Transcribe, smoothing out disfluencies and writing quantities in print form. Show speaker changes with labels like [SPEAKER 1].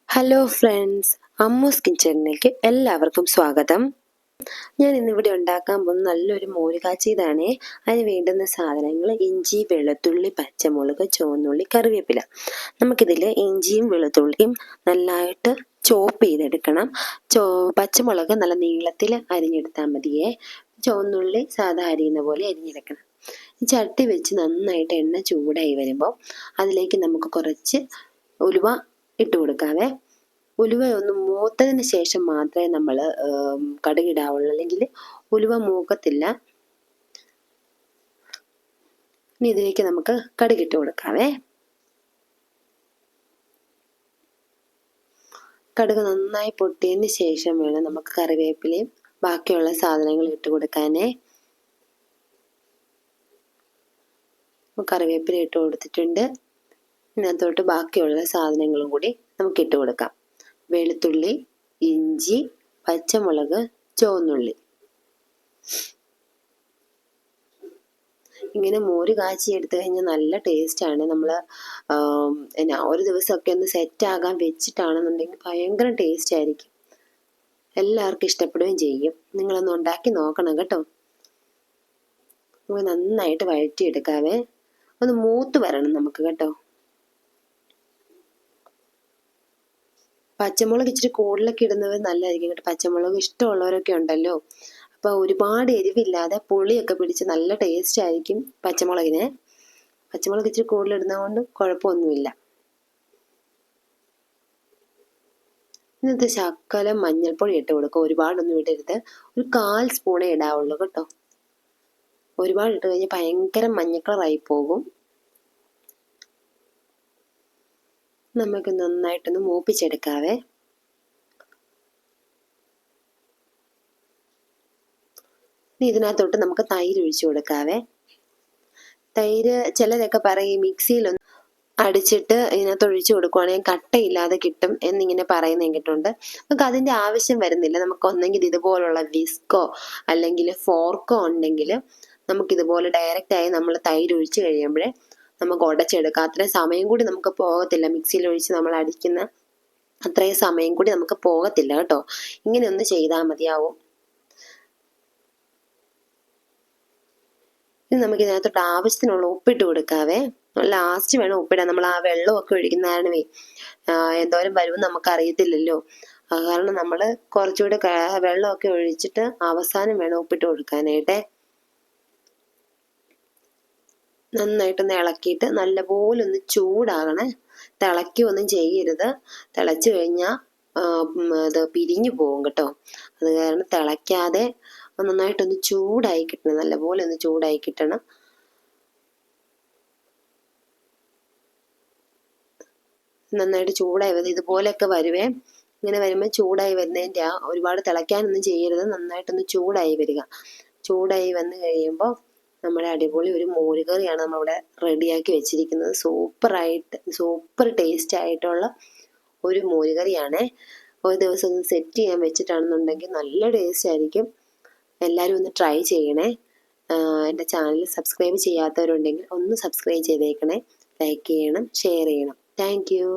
[SPEAKER 1] Hello friends, അമ്മൂസ് കിച്ചണിലേക്ക് എല്ലാവർക്കും സ്വാഗതം. ഞാൻ ഇന്നിവിടെ ഉണ്ടാക്കാൻ പോകുന്ന നല്ലൊരു മോര് കാച്ചിയതാണേ. അതിന് വേണ്ടുന്ന സാധനങ്ങൾ ഇഞ്ചി, വെളുത്തുള്ളി, പച്ചമുളക്, ചുവന്നുള്ളി, കറിവേപ്പില. നമുക്കിതിൽ ഇഞ്ചിയും വെളുത്തുള്ളിയും നല്ലതായിട്ട് ചോപ്പ് ചെയ്തെടുക്കണം. പച്ചമുളക് നല്ല നീളത്തിൽ അരിഞ്ഞെടുത്താൽ മതിയേ. ചുവന്നുള്ളി സാധാ അരിയുന്ന പോലെ അരിഞ്ഞെടുക്കണം. ചട്ടി വെച്ച് നന്നായിട്ട് എണ്ണ ചൂടായി വരുമ്പോൾ അതിലേക്ക് നമുക്ക് കുറച്ച് ഉലുവ ഇട്ട് കൊടുക്കാവേ. ഉലുവ ഒന്ന് മൂത്തതിന് ശേഷം മാത്രമേ നമ്മൾ കടുകിടാവുള്ളൂ, അല്ലെങ്കിൽ ഉലുവ മൂക്കത്തില്ല. ഇനി ഇതിലേക്ക് നമുക്ക് കടുകിട്ട് കൊടുക്കാവേ. കടുക് നന്നായി പൊട്ടിയതിന് ശേഷം വേണം നമുക്ക് കറിവേപ്പിലയും ബാക്കിയുള്ള സാധനങ്ങൾ ഇട്ട് കൊടുക്കാനേ. കറിവേപ്പില ഇട്ട് കൊടുത്തിട്ടുണ്ട്. ഇതിനകത്തോട്ട് ബാക്കിയുള്ള സാധനങ്ങളും കൂടി നമുക്ക് ഇട്ട് കൊടുക്കാം. വെളുത്തുള്ളി, ഇഞ്ചി, പച്ചമുളക്, ചുവന്നുള്ളി. ഇങ്ങനെ മോര് കാച്ചി എടുത്തു കഴിഞ്ഞാൽ നല്ല ടേസ്റ്റാണ്. നമ്മൾ ഒരു ദിവസമൊക്കെ ഒന്ന് സെറ്റാകാൻ വെച്ചിട്ടാണെന്നുണ്ടെങ്കിൽ ഭയങ്കര ടേസ്റ്റ് ആയിരിക്കും. എല്ലാവർക്കും ഇഷ്ടപ്പെടുകയും ചെയ്യും. നിങ്ങളൊന്ന് ഉണ്ടാക്കി നോക്കണം കേട്ടോ. നന്നായിട്ട് വഴറ്റിയെടുക്കാവേ. ഒന്ന് മൂത്ത് വരണം നമുക്ക് കേട്ടോ. പച്ചമുളക് ഇച്ചിരി കൂടുതലൊക്കെ ഇടുന്നത് നല്ലതായിരിക്കും കേട്ടോ. പച്ചമുളക് ഇഷ്ടമുള്ളവരൊക്കെ ഉണ്ടല്ലോ. അപ്പോൾ ഒരുപാട് എരിവില്ലാതെ പുളിയൊക്കെ പിടിച്ച് നല്ല ടേസ്റ്റ് ആയിരിക്കും പച്ചമുളകിന്. പച്ചമുളക് ഇച്ചിരി കൂടുതലിടുന്നത് കൊണ്ട് കുഴപ്പമൊന്നുമില്ല. ഇന്നത്തെ ശകലം മഞ്ഞൾപ്പൊടി ഇട്ട് കൊടുക്കുക. ഒരുപാടൊന്നും ഇടരുത്. ഒരു 1/4 സ്പൂണേ ഇടാവുള്ളൂ കേട്ടോ. ഒരുപാട് ഇട്ട് കഴിഞ്ഞാൽ ഭയങ്കര മഞ്ഞക്കളറായി പോകും. നമുക്ക് നന്നായിട്ടൊന്ന് മൂപ്പിച്ചെടുക്കാവേ. ഇതിനകത്തോട്ട് നമുക്ക് തൈര് ഒഴിച്ചു കൊടുക്കാവേ. തൈര് ചിലരൊക്കെ പറയും മിക്സിയിലൊന്ന് അടിച്ചിട്ട് ഇതിനകത്ത് ഒഴിച്ചു കൊടുക്കുവാണെങ്കിൽ കട്ടയില്ലാതെ കിട്ടും എന്നിങ്ങനെ പറയുന്നത് കേട്ടിട്ടുണ്ട്. നമുക്ക് അതിൻ്റെ ആവശ്യം വരുന്നില്ല. നമുക്ക് ഒന്നെങ്കിൽ ഇതുപോലുള്ള വിസ്കോ അല്ലെങ്കിൽ ഫോർക്കോ ഉണ്ടെങ്കിൽ നമുക്കിതുപോലെ ഡയറക്റ്റായി നമ്മൾ തൈര് ഒഴിച്ച് കഴിയുമ്പോഴേ നമുക്ക് ഉടച്ചെടുക്കാം. അത്രയും സമയം കൂടി നമുക്ക് പോകത്തില്ല. മിക്സിയിൽ ഒഴിച്ച് നമ്മൾ അടിക്കുന്ന അത്രയും സമയം കൂടി നമുക്ക് പോകത്തില്ല കേട്ടോ. ഇങ്ങനെ ഒന്ന് ചെയ്താൽ മതിയാവും. ഇനി നമുക്ക് ഇതിനകത്തോട്ട് ആവശ്യത്തിനുള്ള ഉപ്പിട്ട് കൊടുക്കാവേ. ലാസ്റ്റ് വേണം ഉപ്പിടാൻ. നമ്മൾ ആ വെള്ളമൊക്കെ ഒഴിക്കുന്നതാണേ എന്തോരം വരുമെന്ന് നമുക്ക് അറിയത്തില്ലല്ലോ. കാരണം നമ്മൾ കുറച്ചുകൂടെ വെള്ളമൊക്കെ ഒഴിച്ചിട്ട് അവസാനം വേണം ഉപ്പിട്ട് കൊടുക്കാനായിട്ടേ. നന്നായിട്ടൊന്ന് ഇളക്കിയിട്ട് നല്ലപോലെ ഒന്ന് ചൂടാകണേ. തിളയ്ക്കുകയൊന്നും ചെയ്യരുത്. തിളച്ചു കഴിഞ്ഞാൽ അത് പിരിഞ്ഞു പോകും കേട്ടോ. അത് കാരണം തിളയ്ക്കാതെ നന്നായിട്ടൊന്ന് ചൂടായി കിട്ടണം. നല്ലപോലെ ഒന്ന് ചൂടായി കിട്ടണം. നന്നായിട്ട് ചൂടായി വരുന്നത് ഇതുപോലെയൊക്കെ വരുവേ. ഇങ്ങനെ വരുമ്പോൾ ചൂടായി വരുന്നതിൻ്റെ ഒരുപാട് തിളയ്ക്കാനൊന്നും ചെയ്യരുത്. നന്നായിട്ടൊന്ന് ചൂടായി വരിക. ചൂടായി വന്നു കഴിയുമ്പോൾ നമ്മുടെ അടിപൊളി ഒരു മോര് കറിയാണ് നമ്മളിവിടെ റെഡിയാക്കി വെച്ചിരിക്കുന്നത്. സൂപ്പർ ടേസ്റ്റ് ആയിട്ടുള്ള ഒരു മോര് കറിയാണ്. ഒരു ദിവസം ഒന്ന് സെറ്റ് ചെയ്യാൻ വെച്ചിട്ടാണെന്നുണ്ടെങ്കിൽ നല്ല ടേസ്റ്റ് ആയിരിക്കും. എല്ലാവരും ഒന്ന് ട്രൈ ചെയ്യണേ. എൻ്റെ ചാനൽ സബ്സ്ക്രൈബ് ചെയ്യാത്തവരുണ്ടെങ്കിൽ ഒന്ന് സബ്സ്ക്രൈബ് ചെയ്തേക്കണേ. ലൈക്ക് ചെയ്യണം, ഷെയർ ചെയ്യണം. Thank you.